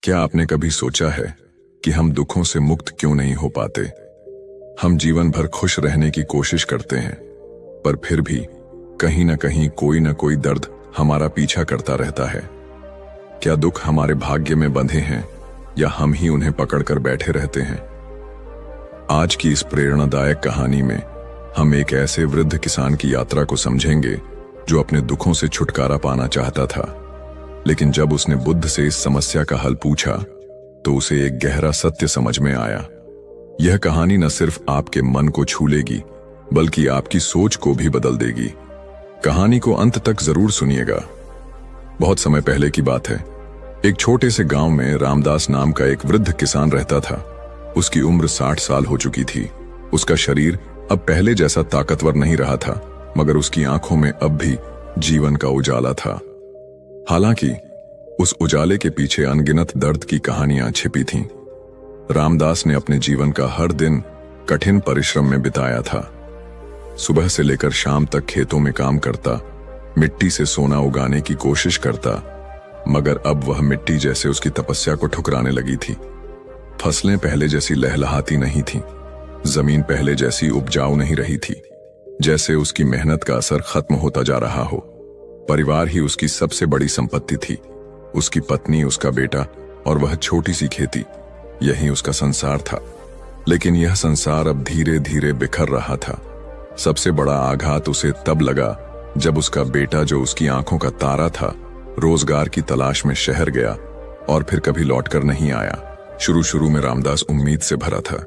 क्या आपने कभी सोचा है कि हम दुखों से मुक्त क्यों नहीं हो पाते? हम जीवन भर खुश रहने की कोशिश करते हैं, पर फिर भी कहीं ना कहीं कोई ना कोई दर्द हमारा पीछा करता रहता है। क्या दुख हमारे भाग्य में बंधे हैं या हम ही उन्हें पकड़कर बैठे रहते हैं? आज की इस प्रेरणादायक कहानी में हम एक ऐसे वृद्ध किसान की यात्रा को समझेंगे जो अपने दुखों से छुटकारा पाना चाहता था, लेकिन जब उसने बुद्ध से इस समस्या का हल पूछा तो उसे एक गहरा सत्य समझ में आया। यह कहानी न सिर्फ आपके मन को छू लेगी बल्कि आपकी सोच को भी बदल देगी। कहानी को अंत तक जरूर सुनिएगा। बहुत समय पहले की बात है। एक छोटे से गांव में रामदास नाम का एक वृद्ध किसान रहता था। उसकी उम्र 60 साल हो चुकी थी। उसका शरीर अब पहले जैसा ताकतवर नहीं रहा था, मगर उसकी आंखों में अब भी जीवन का उजाला था। हालांकि उस उजाले के पीछे अनगिनत दर्द की कहानियां छिपी थीं। रामदास ने अपने जीवन का हर दिन कठिन परिश्रम में बिताया था। सुबह से लेकर शाम तक खेतों में काम करता, मिट्टी से सोना उगाने की कोशिश करता, मगर अब वह मिट्टी जैसे उसकी तपस्या को ठुकराने लगी थी। फसलें पहले जैसी लहलहाती नहीं थीं, जमीन पहले जैसी उपजाऊ नहीं रही थी, जैसे उसकी मेहनत का असर खत्म होता जा रहा हो। परिवार ही उसकी सबसे बड़ी संपत्ति थी। उसकी पत्नी, उसका बेटा और वह छोटी सी खेती, यही उसका संसार था। लेकिन यह संसार अब धीरे धीरे बिखर रहा था। सबसे बड़ा आघात उसे तब लगा जब उसका बेटा, जो उसकी आंखों का तारा था, रोजगार की तलाश में शहर गया और फिर कभी लौटकर नहीं आया। शुरू में रामदास उम्मीद से भरा था।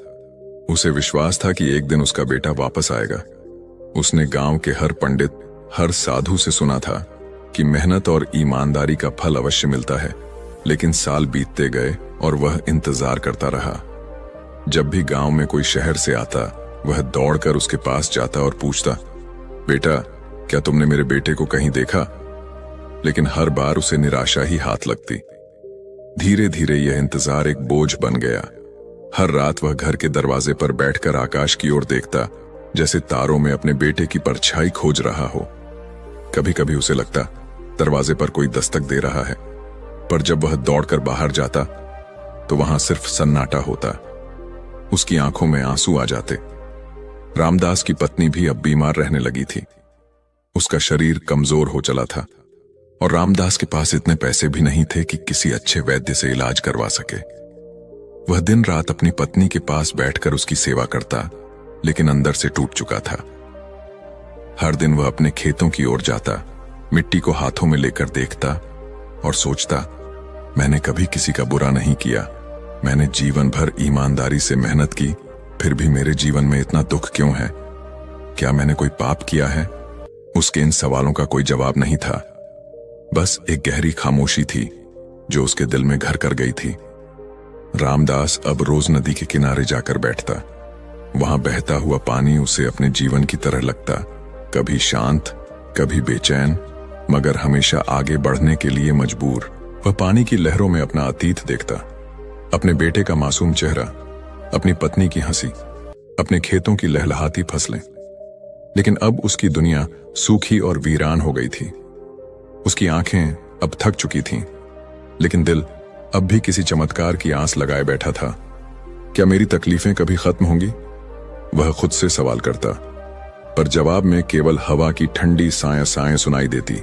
उसे विश्वास था कि एक दिन उसका बेटा वापस आएगा। उसने गांव के हर पंडित, हर साधु से सुना था कि मेहनत और ईमानदारी का फल अवश्य मिलता है। लेकिन साल बीतते गए और वह इंतजार करता रहा। जब भी गांव में कोई शहर से आता, वह दौड़कर उसके पास जाता और पूछता, बेटा, क्या तुमने मेरे बेटे को कहीं देखा? लेकिन हर बार उसे निराशा ही हाथ लगती। धीरे धीरे यह इंतजार एक बोझ बन गया। हर रात वह घर के दरवाजे पर बैठकर आकाश की ओर देखता, जैसे तारों में अपने बेटे की परछाई खोज रहा हो। कभी कभी उसे लगता दरवाजे पर कोई दस्तक दे रहा है, पर जब वह दौड़कर बाहर जाता तो वहां सिर्फ सन्नाटा होता। उसकी आंखों में आंसू आ जाते। रामदास की पत्नी भी अब बीमार रहने लगी थी। उसका शरीर कमजोर हो चला था और रामदास के पास इतने पैसे भी नहीं थे कि किसी अच्छे वैद्य से इलाज करवा सके। वह दिन रात अपनी पत्नी के पास बैठकर उसकी सेवा करता, लेकिन अंदर से टूट चुका था। हर दिन वह अपने खेतों की ओर जाता, मिट्टी को हाथों में लेकर देखता और सोचता, मैंने कभी किसी का बुरा नहीं किया। मैंने जीवन भर ईमानदारी से मेहनत की, फिर भी मेरे जीवन में इतना दुख क्यों है? क्या मैंने कोई पाप किया है? उसके इन सवालों का कोई जवाब नहीं था। बस एक गहरी खामोशी थी जो उसके दिल में घर कर गई थी। रामदास अब रोज नदी के किनारे जाकर बैठता। वहां बहता हुआ पानी उसे अपने जीवन की तरह लगता, कभी शांत, कभी बेचैन, मगर हमेशा आगे बढ़ने के लिए मजबूर। वह पानी की लहरों में अपना अतीत देखता, अपने बेटे का मासूम चेहरा, अपनी पत्नी की हंसी, अपने खेतों की लहलहाती फसलें। लेकिन अब उसकी दुनिया सूखी और वीरान हो गई थी। उसकी आंखें अब थक चुकी थीं, लेकिन दिल अब भी किसी चमत्कार की आस लगाए बैठा था। क्या मेरी तकलीफें कभी खत्म होंगी? वह खुद से सवाल करता, पर जवाब में केवल हवा की ठंडी साएं साएं सुनाई देती।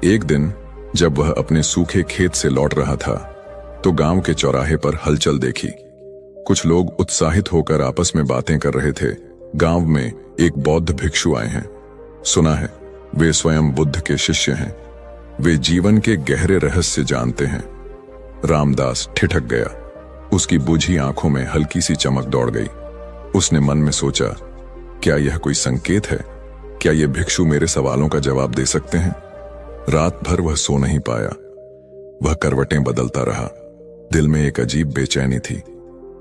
एक दिन जब वह अपने सूखे खेत से लौट रहा था तो गांव के चौराहे पर हलचल देखी। कुछ लोग उत्साहित होकर आपस में बातें कर रहे थे। गांव में एक बौद्ध भिक्षु आए हैं। सुना है वे स्वयं बुद्ध के शिष्य हैं। वे जीवन के गहरे रहस्य जानते हैं। रामदास ठिठक गया। उसकी बुझी आंखों में हल्की सी चमक दौड़ गई। उसने मन में सोचा, क्या यह कोई संकेत है? क्या ये भिक्षु मेरे सवालों का जवाब दे सकते हैं? रात भर वह सो नहीं पाया। वह करवटें बदलता रहा। दिल में एक अजीब बेचैनी थी,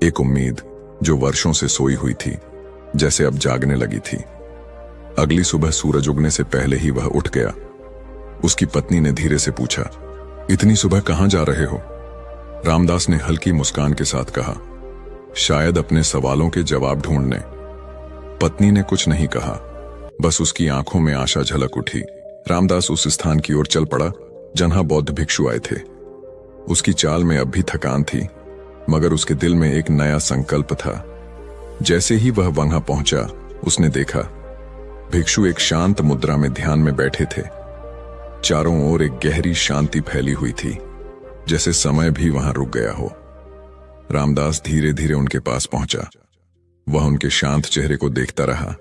एक उम्मीद जो वर्षों से सोई हुई थी, जैसे अब जागने लगी थी। अगली सुबह सूरज उगने से पहले ही वह उठ गया। उसकी पत्नी ने धीरे से पूछा, इतनी सुबह कहां जा रहे हो? रामदास ने हल्की मुस्कान के साथ कहा, शायद अपने सवालों के जवाब ढूंढने। पत्नी ने कुछ नहीं कहा, बस उसकी आंखों में आशा झलक उठी। रामदास उस स्थान की ओर चल पड़ा जहां बौद्ध भिक्षु आए थे। उसकी चाल में अब भी थकान थी, मगर उसके दिल में एक नया संकल्प था। जैसे ही वह वहां पहुंचा, उसने देखा भिक्षु एक शांत मुद्रा में ध्यान में बैठे थे। चारों ओर एक गहरी शांति फैली हुई थी, जैसे समय भी वहां रुक गया हो। रामदास धीरे धीरे उनके पास पहुंचा। वह उनके शांत चेहरे को देखता रहा।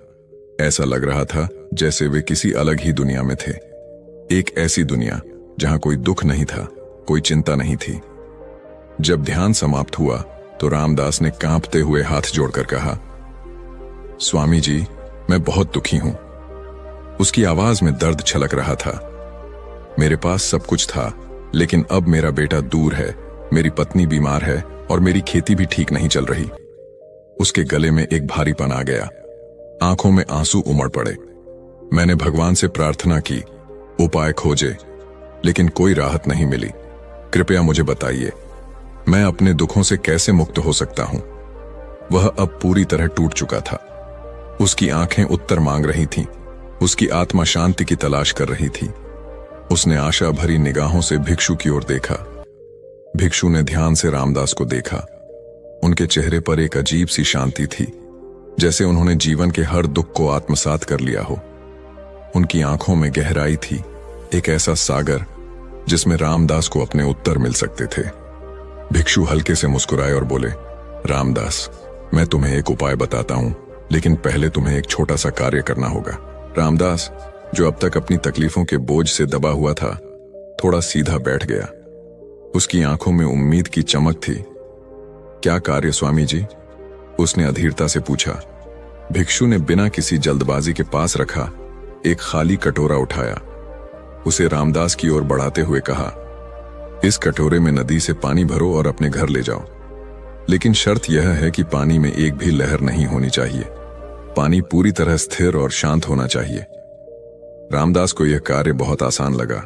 ऐसा लग रहा था जैसे वे किसी अलग ही दुनिया में थे, एक ऐसी दुनिया जहां कोई दुख नहीं था, कोई चिंता नहीं थी। जब ध्यान समाप्त हुआ तो रामदास ने कांपते हुए हाथ जोड़कर कहा, स्वामी जी, मैं बहुत दुखी हूं। उसकी आवाज में दर्द छलक रहा था। मेरे पास सब कुछ था, लेकिन अब मेरा बेटा दूर है, मेरी पत्नी बीमार है और मेरी खेती भी ठीक नहीं चल रही। उसके गले में एक भारीपन आ गया, आंखों में आंसू उमड़ पड़े। मैंने भगवान से प्रार्थना की, उपाय खोजे, लेकिन कोई राहत नहीं मिली। कृपया मुझे बताइए, मैं अपने दुखों से कैसे मुक्त हो सकता हूं? वह अब पूरी तरह टूट चुका था। उसकी आंखें उत्तर मांग रही थीं, उसकी आत्मा शांति की तलाश कर रही थी। उसने आशा भरी निगाहों से भिक्षु की ओर देखा। भिक्षु ने ध्यान से रामदास को देखा। उनके चेहरे पर एक अजीब सी शांति थी, जैसे उन्होंने जीवन के हर दुख को आत्मसात कर लिया हो। उनकी आंखों में गहराई थी, एक ऐसा सागर जिसमें रामदास को अपने उत्तर मिल सकते थे। भिक्षु हल्के से मुस्कुराए और बोले, रामदास, मैं तुम्हें एक उपाय बताता हूं, लेकिन पहले तुम्हें एक छोटा सा कार्य करना होगा। रामदास, जो अब तक अपनी तकलीफों के बोझ से दबा हुआ था, थोड़ा सीधा बैठ गया। उसकी आंखों में उम्मीद की चमक थी। क्या कार्य स्वामी जी? उसने अधीरता से पूछा। भिक्षु ने बिना किसी जल्दबाजी के पास रखा एक खाली कटोरा उठाया, उसे रामदास की ओर बढ़ाते हुए कहा, इस कटोरे में नदी से पानी भरो और अपने घर ले जाओ, लेकिन शर्त यह है कि पानी में एक भी लहर नहीं होनी चाहिए। पानी पूरी तरह स्थिर और शांत होना चाहिए। रामदास को यह कार्य बहुत आसान लगा।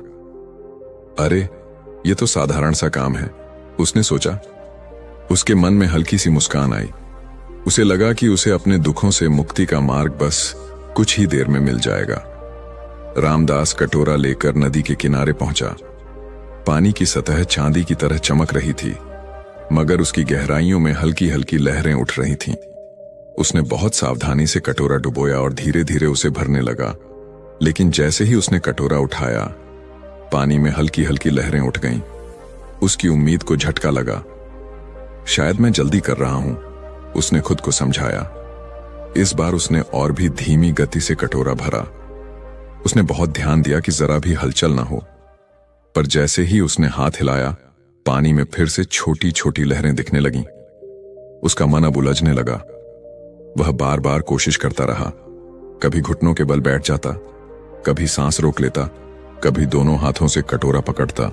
अरे, यह तो साधारण सा काम है, उसने सोचा। उसके मन में हल्की सी मुस्कान आई। उसे लगा कि उसे अपने दुखों से मुक्ति का मार्ग बस कुछ ही देर में मिल जाएगा। रामदास कटोरा लेकर नदी के किनारे पहुंचा। पानी की सतह चांदी की तरह चमक रही थी, मगर उसकी गहराइयों में हल्की हल्की लहरें उठ रही थीं। उसने बहुत सावधानी से कटोरा डुबोया और धीरे धीरे उसे भरने लगा, लेकिन जैसे ही उसने कटोरा उठाया, पानी में हल्की हल्की लहरें उठ गईं। उसकी उम्मीद को झटका लगा। शायद मैं जल्दी कर रहा हूं, उसने खुद को समझाया। इस बार उसने और भी धीमी गति से कटोरा भरा। उसने बहुत ध्यान दिया कि जरा भी हलचल ना हो, पर जैसे ही उसने हाथ हिलाया, पानी में फिर से छोटी छोटी लहरें दिखने लगीं। उसका मन अब उलझने लगा। वह बार बार कोशिश करता रहा। कभी घुटनों के बल बैठ जाता, कभी सांस रोक लेता, कभी दोनों हाथों से कटोरा पकड़ता,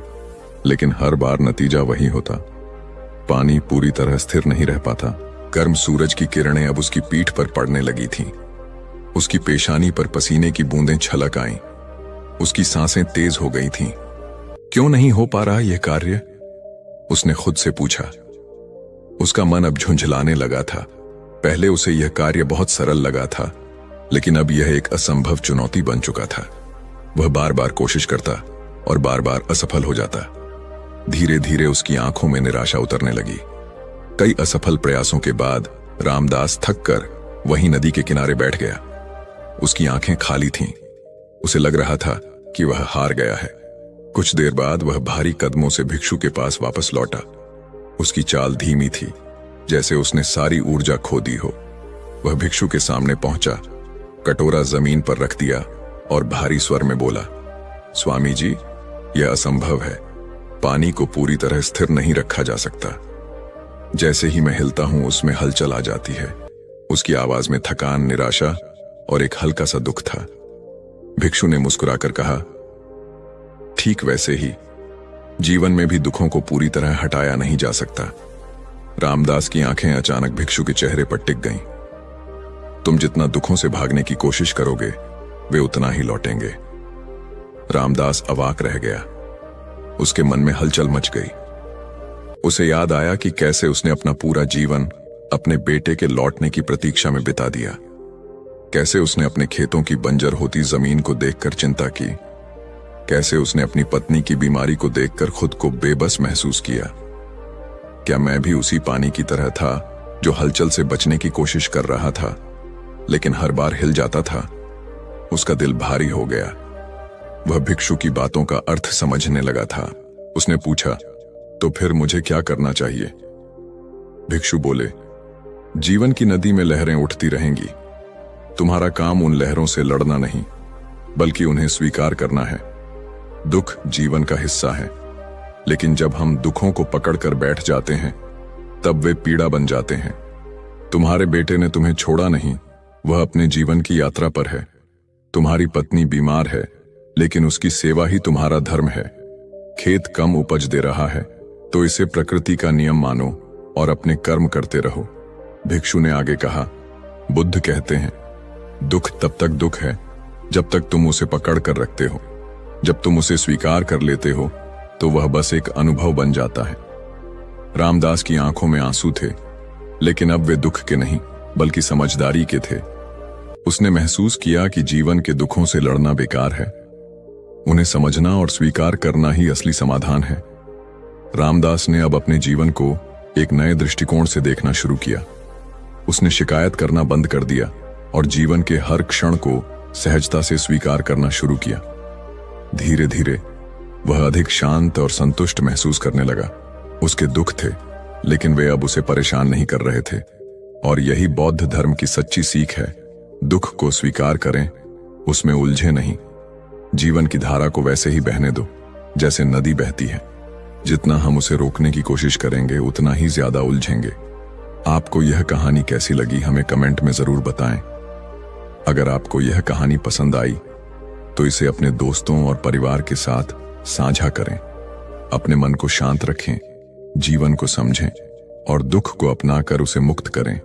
लेकिन हर बार नतीजा वही होता। पानी पूरी तरह स्थिर नहीं रह पाता। गर्म सूरज की किरणें अब उसकी पीठ पर पड़ने लगी थीं। उसकी पेशानी पर पसीने की बूंदें छलक आईं। उसकी सांसें तेज हो गई थीं। क्यों नहीं हो पा रहा यह कार्य? उसने खुद से पूछा। उसका मन अब झुंझलाने लगा था। पहले उसे यह कार्य बहुत सरल लगा था, लेकिन अब यह एक असंभव चुनौती बन चुका था। वह बार बार कोशिश करता और बार बार असफल हो जाता। धीरे धीरे उसकी आंखों में निराशा उतरने लगी। कई असफल प्रयासों के बाद रामदास थककर वहीं नदी के किनारे बैठ गया। उसकी आंखें खाली थीं। उसे लग रहा था कि वह हार गया है। कुछ देर बाद वह भारी कदमों से भिक्षु के पास वापस लौटा। उसकी चाल धीमी थी, जैसे उसने सारी ऊर्जा खो दी हो। वह भिक्षु के सामने पहुंचा, कटोरा जमीन पर रख दिया और भारी स्वर में बोला, स्वामी जी, यह असंभव है। पानी को पूरी तरह स्थिर नहीं रखा जा सकता। जैसे ही मैं हिलता हूं, उसमें हलचल आ जाती है। उसकी आवाज में थकान, निराशा और एक हल्का सा दुख था। भिक्षु ने मुस्कुराकर कहा, ठीक वैसे ही जीवन में भी दुखों को पूरी तरह हटाया नहीं जा सकता। रामदास की आंखें अचानक भिक्षु के चेहरे पर टिक गईं। तुम जितना दुखों से भागने की कोशिश करोगे, वे उतना ही लौटेंगे। रामदास अवाक रह गया। उसके मन में हलचल मच गई। उसे याद आया कि कैसे उसने अपना पूरा जीवन अपने बेटे के लौटने की प्रतीक्षा में बिता दिया। कैसे उसने अपने खेतों की बंजर होती जमीन को देखकर चिंता की। कैसे उसने अपनी पत्नी की बीमारी को देखकर खुद को बेबस महसूस किया। क्या मैं भी उसी पानी की तरह था जो हलचल से बचने की कोशिश कर रहा था, लेकिन हर बार हिल जाता था? उसका दिल भारी हो गया। वह भिक्षु की बातों का अर्थ समझने लगा था। उसने पूछा, तो फिर मुझे क्या करना चाहिए? भिक्षु बोले, जीवन की नदी में लहरें उठती रहेंगी। तुम्हारा काम उन लहरों से लड़ना नहीं, बल्कि उन्हें स्वीकार करना है। दुख जीवन का हिस्सा है, लेकिन जब हम दुखों को पकड़कर बैठ जाते हैं, तब वे पीड़ा बन जाते हैं। तुम्हारे बेटे ने तुम्हें छोड़ा नहीं, वह अपने जीवन की यात्रा पर है। तुम्हारी पत्नी बीमार है, लेकिन उसकी सेवा ही तुम्हारा धर्म है। खेत कम उपज दे रहा है, तो इसे प्रकृति का नियम मानो और अपने कर्म करते रहो। भिक्षु ने आगे कहा, बुद्ध कहते हैं, दुख तब तक दुख है जब तक तुम उसे पकड़ कर रखते हो। जब तुम उसे स्वीकार कर लेते हो, तो वह बस एक अनुभव बन जाता है। रामदास की आंखों में आंसू थे, लेकिन अब वे दुख के नहीं, बल्कि समझदारी के थे। उसने महसूस किया कि जीवन के दुखों से लड़ना बेकार है। उन्हें समझना और स्वीकार करना ही असली समाधान है। रामदास ने अब अपने जीवन को एक नए दृष्टिकोण से देखना शुरू किया। उसने शिकायत करना बंद कर दिया और जीवन के हर क्षण को सहजता से स्वीकार करना शुरू किया। धीरे धीरे वह अधिक शांत और संतुष्ट महसूस करने लगा। उसके दुख थे, लेकिन वे अब उसे परेशान नहीं कर रहे थे। और यही बौद्ध धर्म की सच्ची सीख है। दुख को स्वीकार करें, उसमें उलझे नहीं। जीवन की धारा को वैसे ही बहने दो जैसे नदी बहती है। जितना हम उसे रोकने की कोशिश करेंगे, उतना ही ज्यादा उलझेंगे। आपको यह कहानी कैसी लगी, हमें कमेंट में जरूर बताएं। अगर आपको यह कहानी पसंद आई, तो इसे अपने दोस्तों और परिवार के साथ साझा करें। अपने मन को शांत रखें, जीवन को समझें और दुख को अपनाकर उसे मुक्त करें।